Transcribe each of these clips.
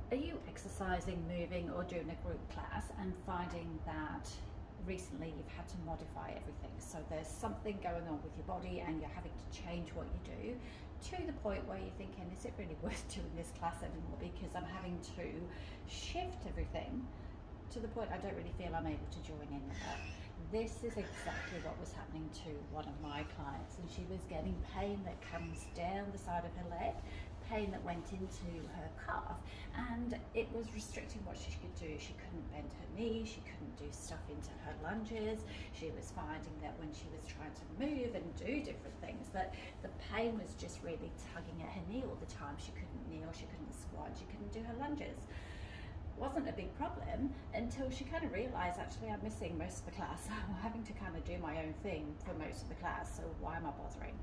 Are you exercising, moving, or doing a group class and finding that recently you've had to modify everything? So there's something going on with your body and you're having to change what you do to the point where you're thinking, is it really worth doing this class anymore? Because I'm having to shift everything to the point I don't really feel I'm able to join in with her. This is exactly what was happening to one of my clients, and she was getting pain that comes down the side of her leg, pain that went into her calf, and it was restricting what she could do. She couldn't bend her knee, she couldn't do stuff into her lunges. She was finding that when she was trying to move and do different things, that the pain was just really tugging at her knee all the time. She couldn't kneel, she couldn't squat, she couldn't do her lunges. Wasn't a big problem until she kind of realized, actually I'm missing most of the class. I'm having to kind of do my own thing for most of the class, so why am I bothering?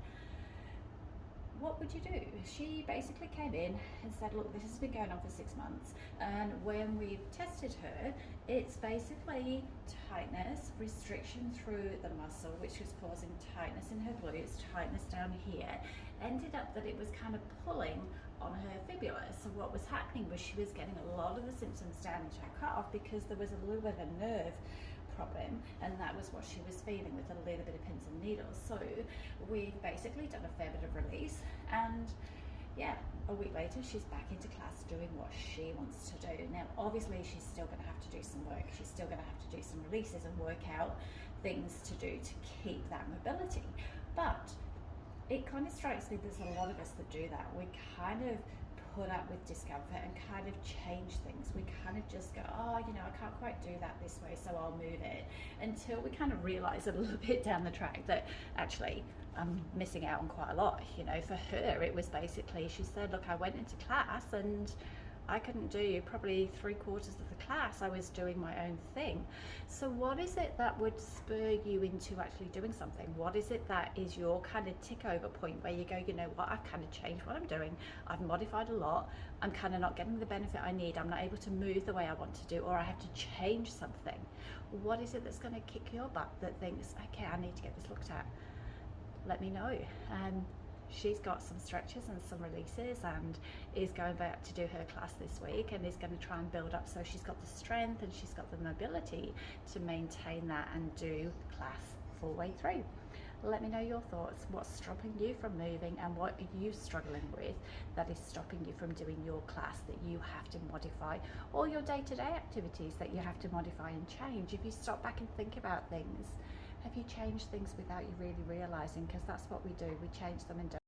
What would you do? She basically came in and said, look, this has been going on for 6 months, and when we've tested her, it's basically tightness, restriction through the muscle, which was causing tightness in her glutes, tightness down here. Ended up that it was kind of pulling on her fibula. So what was happening was she was getting a lot of the symptoms down into her calf because there was a little bit of a nerve problem, and that was what she was feeling, with a little bit of pins and needles. So we've basically done a fair bit of release, and yeah, a week later she's back into class doing what she wants to do. Now obviously she's still going to have to do some work, she's still going to have to do some releases and work out things to do to keep that mobility, but it kind of strikes me there's a lot of us that do that. We kind of put up with discomfort and kind of change things. We kind of just go, oh, you know, I can't quite do that this way, so I'll move it, until we kind of realize a little bit down the track that actually I'm missing out on quite a lot. You know, for her, it was basically, she said, look, I went into class and I couldn't do probably 3/4 of the class. I was doing my own thing. So what is it that would spur you into actually doing something? What is it that is your kind of tick over point where you go, you know what, I've kind of changed what I'm doing. I've modified a lot. I'm kind of not getting the benefit I need. I'm not able to move the way I want to do, or I have to change something. What is it that's going to kick your butt that thinks, okay, I need to get this looked at? Let me know. She's got some stretches and some releases, and is going back to do her class this week, and is going to try and build up so she's got the strength and she's got the mobility to maintain that and do class full way through. Let me know your thoughts. What's stopping you from moving, and what are you struggling with that is stopping you from doing your class that you have to modify, or your day-to-day activities that you have to modify and change? If you stop back and think about things, have you changed things without you really realizing? Because that's what we do, we change them and don't